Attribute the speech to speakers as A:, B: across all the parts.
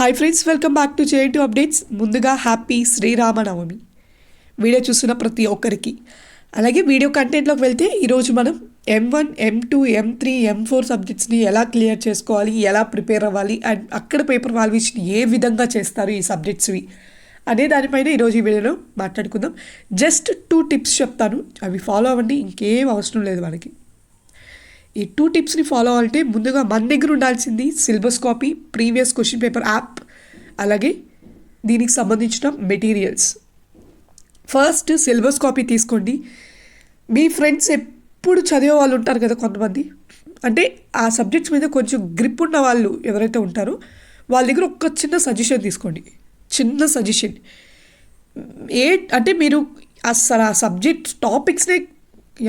A: Hi friends, welcome back to JNTUA updates. ముందుగా happy Sri Rama Navami video చూస్తున్న ప్రతి ఒక్కరికి. అలాగే వీడియో కంటెంట్లోకి వెళ్తే ఈరోజు మనం M1, M2, M3, M4 సబ్జెక్ట్స్ని ఎలా క్లియర్ చేసుకోవాలి, ఎలా ప్రిపేర్ అవ్వాలి, అండ్ అక్కడ పేపర్ వాల్యుయేషన్ ఏ విధంగా చేస్తారు ఈ సబ్జెక్ట్స్వి అనే దానిపైన ఈరోజు ఈ వీడియోలో మాట్లాడుకుందాం. జస్ట్ 2 టిప్స్ చెప్తాను, అవి ఫాలో అవ్వండి, ఇంకేం అవసరం లేదు మనకి. ఈ 2 టిప్స్ని ఫాలో అవ్వాలంటే ముందుగా మన దగ్గర ఉండాల్సింది syllabus copy, previous question paper app, అలాగే దీనికి సంబంధించిన మెటీరియల్స్. ఫస్ట్ సిలబస్ కాపీ తీసుకోండి. మీ ఫ్రెండ్స్ ఎప్పుడు చదివే వాళ్ళు ఉంటారు కదా కొంతమంది, అంటే ఆ సబ్జెక్ట్స్ మీద కొంచెం గ్రిప్ ఉన్న వాళ్ళు ఎవరైతే ఉంటారో వాళ్ళ దగ్గర ఒక చిన్న సజెషన్ తీసుకోండి. చిన్న సజెషన్ అంటే మీరు అసలు ఆ సబ్జెక్ట్ టాపిక్స్నే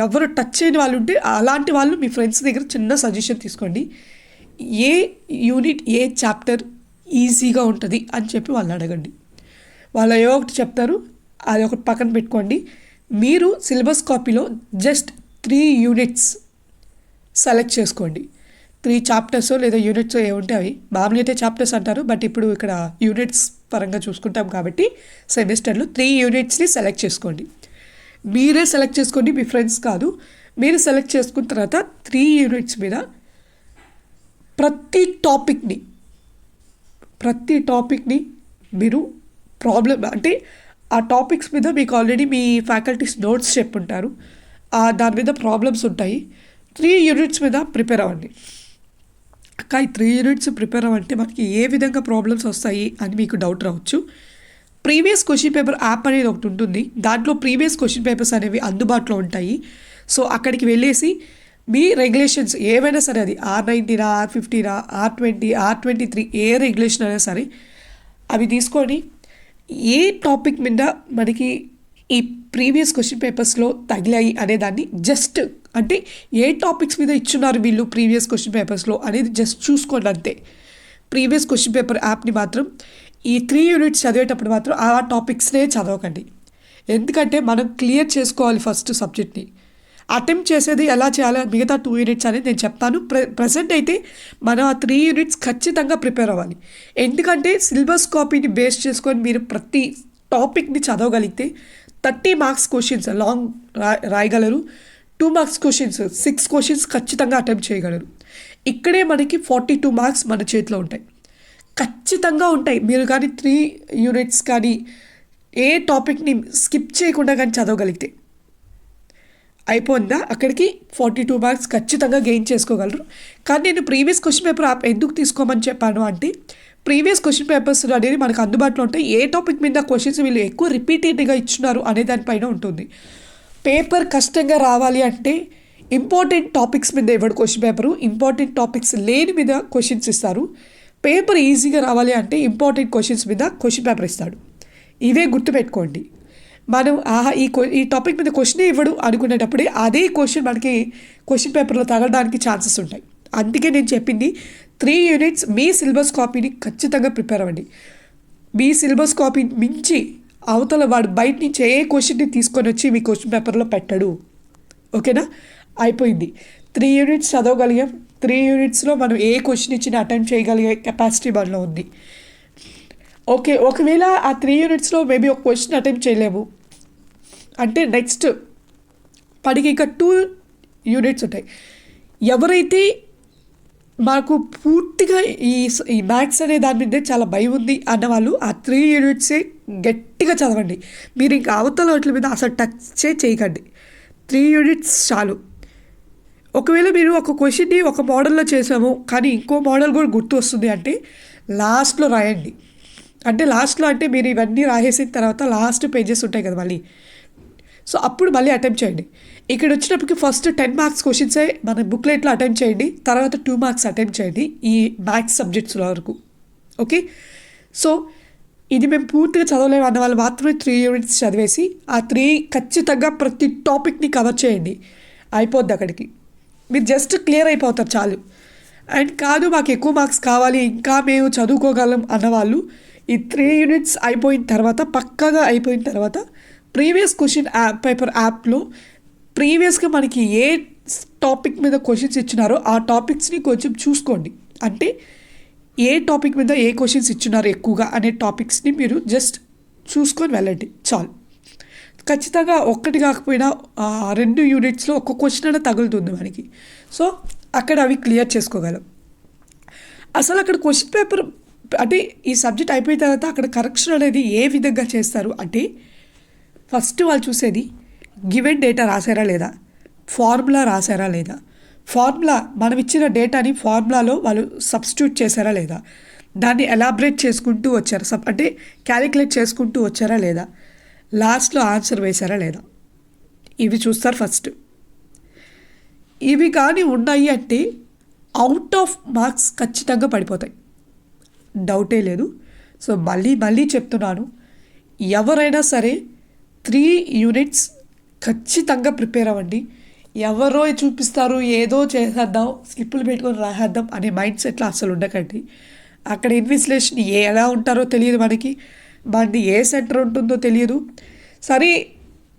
A: ఎవరు టచ్ చేయని వాళ్ళు ఉంటే అలాంటి వాళ్ళు మీ ఫ్రెండ్స్ దగ్గర చిన్న సజెషన్ తీసుకోండి. ఏ యూనిట్, ఏ చాప్టర్ ఈజీగా ఉంటుంది అని చెప్పి వాళ్ళని అడగండి. వాళ్ళు ఏదో ఒకటి చెప్తారు, అది ఒకటి పక్కన పెట్టుకోండి. మీరు సిలబస్ కాపీలో జస్ట్ 3 యూనిట్స్ సెలెక్ట్ చేసుకోండి. 3 చాప్టర్స్ లేదా యూనిట్స్ ఏముంటే అవి, మామూలుగా అయితే చాప్టర్స్ అంటారు, బట్ ఇప్పుడు ఇక్కడ యూనిట్స్ పరంగా చూసుకుంటాం కాబట్టి సెమిస్టర్లో 3 యూనిట్స్ని సెలెక్ట్ చేసుకోండి. మీరే సెలెక్ట్ చేసుకోండి, మీ ఫ్రెండ్స్ కాదు. మీరు సెలెక్ట్ చేసుకున్న తర్వాత 3 యూనిట్స్ మీద ప్రతి టాపిక్ని మీరు అంటే ఆ టాపిక్స్ మీద మీకు ఆల్రెడీ మీ ఫ్యాకల్టీస్ నోట్స్ చెప్పుంటారు, దాని మీద ప్రాబ్లమ్స్ ఉంటాయి. 3 యూనిట్స్ మీద ప్రిపేర్ అవ్వండి. అక్క ఈ 3 యూనిట్స్ ప్రిపేర్ అవ్వంటే మనకి ఏ విధంగా ప్రాబ్లమ్స్ వస్తాయి అని మీకు డౌట్ రావచ్చు. ప్రీవియస్ క్వశ్చన్ పేపర్ యాప్ అనేది ఒకటి ఉంటుంది, దాంట్లో ప్రీవియస్ క్వశ్చన్ పేపర్స్ అనేవి అందుబాటులో ఉంటాయి. సో అక్కడికి వెళ్ళేసి మీ రెగ్యులేషన్స్ ఏవైనా సరే, అది R90రా, R50రా, R20, R23, ఏ రెగ్యులేషన్ అయినా సరే అవి తీసుకొని ఏ టాపిక్ మీద మనకి ఈ ప్రీవియస్ క్వశ్చన్ పేపర్స్లో తగిలాయి అనేదాన్ని జస్ట్, అంటే ఏ టాపిక్స్ మీద ఇచ్చున్నారు వీళ్ళు ప్రీవియస్ క్వశ్చన్ పేపర్స్లో అనేది జస్ట్ చూసుకోండి అంతే. ప్రీవియస్ క్వశ్చన్ పేపర్ యాప్ని మాత్రం ఈ 3 యూనిట్స్ చదివేటప్పుడు మాత్రం ఆ టాపిక్స్నే చదవకండి. ఎందుకంటే మనం క్లియర్ చేసుకోవాలి ఫస్ట్ సబ్జెక్ట్ని. అటెంప్ట్ చేసేది ఎలా చేయాలో మిగతా 2 యూనిట్స్ అనేది నేను చెప్తాను. ప్రజెంట్ అయితే మనం ఆ 3 యూనిట్స్ ఖచ్చితంగా ప్రిపేర్ అవ్వాలి. ఎందుకంటే సిలబస్ కాపీని బేస్ చేసుకొని మీరు ప్రతి టాపిక్ని చదవగలిగితే 30 మార్క్స్ క్వశ్చన్స్ లాంగ్ రాయగలరు. 2 మార్క్స్ క్వశ్చన్స్, 6 క్వశ్చన్స్ ఖచ్చితంగా అటెంప్ట్ చేయగలరు. ఇక్కడే మనకి 42 మార్క్స్ మన చేతిలో ఉంటాయి, ఖచ్చితంగా ఉంటాయి. మీరు కానీ 3 యూనిట్స్ కానీ ఏ టాపిక్ని స్కిప్ చేయకుండా కానీ చదవగలిగితే అయిపోయిందా, అక్కడికి 42 మార్క్స్ ఖచ్చితంగా గెయిన్ చేసుకోగలరు. కానీ నేను ప్రీవియస్ క్వశ్చన్ పేపర్ యాప్ ఎందుకు తీసుకోమని చెప్పాను అంటే, ప్రీవియస్ క్వశ్చన్ పేపర్స్ అనేది మనకు అందుబాటులో ఉంటాయి. ఏ టాపిక్ మీద క్వశ్చన్స్ వీళ్ళు ఎక్కువ రిపీటెడ్గా ఇచ్చినారు అనే దానిపైన ఉంటుంది. పేపర్ కష్టంగా రావాలి అంటే ఇంపార్టెంట్ టాపిక్స్ మీద ఇవ్వడు క్వశ్చన్ పేపరు, ఇంపార్టెంట్ టాపిక్స్ లేని మీద క్వశ్చన్స్ ఇస్తారు. పేపర్ ఈజీగా రావాలి అంటే ఇంపార్టెంట్ క్వశ్చన్స్ మీద క్వశ్చన్ పేపర్ ఇస్తాడు. ఇవే గుర్తుపెట్టుకోండి. మనం ఈ టాపిక్ మీద క్వశ్చనే ఇవ్వడు అనుకునేటప్పుడే అదే క్వశ్చన్ మనకి క్వశ్చన్ పేపర్లో తగలడానికి ఛాన్సెస్ ఉంటాయి. అందుకే నేను చెప్పింది 3 యూనిట్స్ మీ సిలబస్ కాపీని ఖచ్చితంగా ప్రిపేర్ అవ్వండి. మీ సిలబస్ కాపీ మించి అవతల వాడు బయట నుంచి ఏ క్వశ్చన్ని తీసుకొని వచ్చి మీ క్వశ్చన్ పేపర్లో పెట్టడు. ఓకేనా, అయిపోయింది. 3 యూనిట్స్ చదవగలిగాం. 3 యూనిట్స్లో మనం ఏ క్వశ్చన్ ఇచ్చినా అటెంప్ట్ చేయగలిగే కెపాసిటీ మనలో ఉంది. ఓకే, ఒకవేళ ఆ 3 యూనిట్స్లో మేబీ ఒక క్వశ్చన్ అటెంప్ట్ చేయలేము అంటే నెక్స్ట్ పడికి ఇంకా 2 యూనిట్స్ ఉంటాయి. ఎవరైతే మాకు పూర్తిగా ఈ మ్యాథ్స్ అనే దాని మీద చాలా భయం ఉంది అన్నవాళ్ళు ఆ 3 యూనిట్సే గట్టిగా చదవండి. మీరు ఇంకా అవతల వాటి మీద అసలు టచ్ చేయకండి. 3 యూనిట్స్ చాలు. ఒకవేళ మీరు ఒక క్వశ్చన్ని ఒక మోడల్లో చేసాము కానీ ఇంకో మోడల్ కూడా గుర్తు వస్తుంది అంటే లాస్ట్లో రాయండి. అంటే మీరు ఇవన్నీ రాసేసిన తర్వాత లాస్ట్ పేజెస్ ఉంటాయి కదా మళ్ళీ, సో అప్పుడు మళ్ళీ అటెంప్ట్ చేయండి. ఇక్కడ వచ్చినప్పటికి ఫస్ట్ 10 మార్క్స్ క్వశ్చన్సే మన బుక్లెట్లో అటెంప్ట్ చేయండి, తర్వాత 2 మార్క్స్ అటెంప్ట్ చేయండి ఈ మ్యాథ్స్ సబ్జెక్ట్స్ వరకు. ఓకే, సో ఇది మేము పూర్తిగా చదవలేము అన్న వాళ్ళు మాత్రమే 3 యూనిట్స్ చదివేసి ఆ 3 ఖచ్చితంగా ప్రతి టాపిక్ని కవర్ చేయండి. అయిపోద్ది, అక్కడికి మీరు జస్ట్ క్లియర్ అయిపోతారు చాలు. అండ్ కాదు మాకు ఎక్కువ మార్క్స్ కావాలి, ఇంకా మేము చదువుకోగలం అన్నవాళ్ళు ఈ 3 యూనిట్స్ పక్కాగా అయిపోయిన తర్వాత ప్రీవియస్ క్వశ్చన్ పేపర్ యాప్లో ప్రీవియస్గా మనకి ఏ టాపిక్ మీద క్వశ్చన్స్ ఇచ్చినారో ఆ టాపిక్స్ని కొంచెం చూసుకోండి. అంటే ఏ టాపిక్ మీద ఏ క్వశ్చన్స్ ఇచ్చున్నారు ఎక్కువగా అనే టాపిక్స్ని మీరు జస్ట్ చూసుకొని వెళ్ళండి చాలు. ఖచ్చితంగా ఒక్కటి కాకపోయినా 2 యూనిట్స్లో ఒక్క క్వశ్చన్ అయినా తగులుతుంది మనకి. సో అక్కడ అవి క్లియర్ చేసుకోగలం. అసలు అక్కడ క్వశ్చన్ పేపర్ అంటే ఈ సబ్జెక్ట్ అయిపోయిన తర్వాత అక్కడ కరెక్షన్ అనేది ఏ విధంగా చేస్తారు అంటే, ఫస్ట్ వాళ్ళు చూసేది గివెన్ డేటా రాశారా లేదా, ఫార్ములా రాశారా లేదా, ఫార్ములా మనం ఇచ్చిన డేటాని ఫార్ములాలో వాళ్ళు సబ్స్టిట్యూట్ చేశారా లేదా, దాన్ని ఎలాబరేట్ చేసుకుంటూ వచ్చారా అంటే క్యాలిక్యులేట్ చేసుకుంటూ వచ్చారా లేదా, లాస్ట్లో ఆన్సర్ వేశారా లేదా, ఇవి చూస్తారు ఫస్ట్. ఇవి కానీ ఉన్నాయి అంటే అవుట్ ఆఫ్ మార్క్స్ ఖచ్చితంగా పడిపోతాయి, డౌటే లేదు. సో మళ్ళీ చెప్తున్నాను, ఎవరైనా సరే 3 యూనిట్స్ ఖచ్చితంగా ప్రిపేర్ అవ్వండి. ఎవరో చూపిస్తారు ఏదో చేసేద్దాం స్లిప్పులు పెట్టుకొని రాసేద్దాం అనే మైండ్ సెట్లో అసలు ఉండకండి. అక్కడ ఇన్విజిలేషన్ ఎలా ఉంటారో తెలియదు మనది ఏ సెంటర్ ఉంటుందో తెలియదు. సరే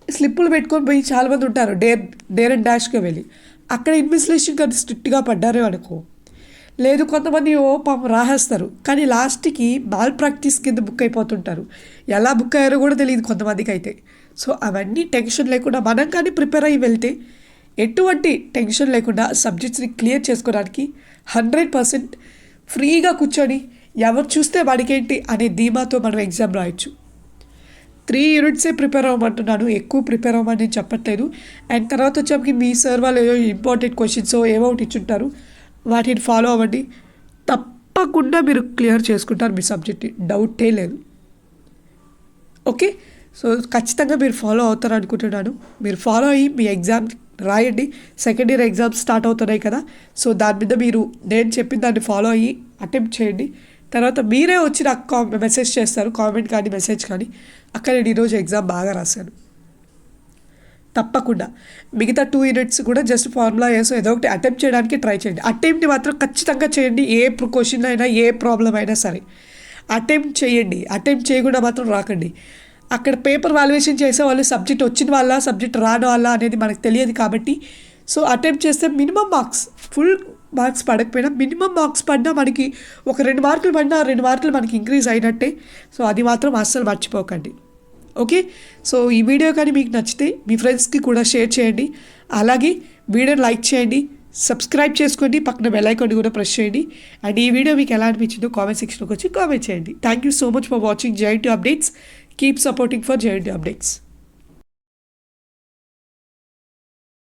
A: స్లిప్పులు పెట్టుకొని పోయి చాలామంది ఉంటారు డేర్ అండ్ డాష్గా వెళ్ళి, అక్కడ ఇన్విజిలేషన్ కానీ స్ట్రిక్ట్గా పడ్డారే అనుకో, లేదు కొంతమంది పాపం రాసేస్తారు కానీ లాస్ట్కి మాల్ ప్రాక్టీస్ కింద బుక్ అయిపోతుంటారు, ఎలా బుక్ అయ్యారో కూడా తెలియదు కొంతమందికి అయితే. సో అవన్నీ టెన్షన్ లేకుండా మనం కానీ ప్రిపేర్ అయ్యి వెళ్తే ఎటువంటి టెన్షన్ లేకుండా సబ్జెక్ట్స్ని క్లియర్ చేసుకోవడానికి 100% ఫ్రీగా కూర్చొని ఎవరు చూస్తే వాడికేంటి అనే ధీమాతో మనం ఎగ్జామ్ రాయొచ్చు. 3 యూనిట్సే ప్రిపేర్ అవ్వమంటున్నాను, ఎక్కువ ప్రిపేర్ అవ్వమని నేను చెప్పట్లేదు. అండ్ తర్వాత వచ్చేప్పటికి మీ సార్ వాళ్ళు ఏదో ఇంపార్టెంట్ క్వశ్చన్స్ ఏవో ఒకటి ఇచ్చుంటారు, వాటిని ఫాలో అవ్వండి. తప్పకుండా మీరు క్లియర్ చేసుకుంటారు మీ సబ్జెక్ట్ని, డౌటే లేదు. ఓకే, సో ఖచ్చితంగా మీరు ఫాలో అవుతారు అనుకుంటున్నాను. మీరు ఫాలో అయ్యి మీ ఎగ్జామ్ రాయండి. సెకండ్ ఇయర్ ఎగ్జామ్స్ స్టార్ట్ అవుతున్నాయి కదా, సో దాని మీద మీరు నేను చెప్పిన దాన్ని ఫాలో అయ్యి అటెంప్ట్ చేయండి. తర్వాత మీరే వచ్చి నాకు మెసేజ్ చేస్తారు, కామెంట్ కానీ మెసేజ్ కానీ, అక్కడ నేను ఈరోజు ఎగ్జామ్ బాగా రాశాను. తప్పకుండా మిగతా 2 యూనిట్స్ కూడా జస్ట్ ఫార్ములా వేసో ఏదో ఒకటి అటెంప్ట్ చేయడానికి ట్రై చేయండి. అటెంప్ట్ని మాత్రం ఖచ్చితంగా చేయండి. ఏ క్వశ్చన్ అయినా ఏ ప్రాబ్లం అయినా సరే అటెంప్ట్ చేయండి. అటెంప్ట్ చేయకుండా మాత్రం రాకండి. అక్కడ పేపర్ వాల్యుయేషన్ చేసే వాళ్ళు సబ్జెక్ట్ వచ్చిన వాళ్ళ సబ్జెక్ట్ రాని వాళ్ళ అనేది మనకు తెలియదు కాబట్టి, సో అటెంప్ట్ చేస్తే మినిమం మార్క్స్, ఫుల్ మార్క్స్ పడకపోయినా మినిమం మార్క్స్ పడినా మనకి ఒక 2 మార్కులు పడినా 2 మార్కులు మనకి ఇంక్రీజ్ అయినట్టే. సో అది మాత్రం అస్సలు మర్చిపోకండి. ఓకే, సో ఈ వీడియో కానీ మీకు నచ్చితే మీ ఫ్రెండ్స్కి కూడా షేర్ చేయండి. అలాగే వీడియోని లైక్ చేయండి, సబ్స్క్రైబ్ చేసుకోండి, పక్కన బెల్ ఐకాన్ కూడా ప్రెస్ చేయండి. అండ్ ఈ వీడియో మీకు ఎలా అనిపించిందో కామెంట్ సెక్షన్కి వచ్చి కామెంట్ చేయండి. Thank you so much for watching JNTUA updates. Keep supporting for JNTUA updates.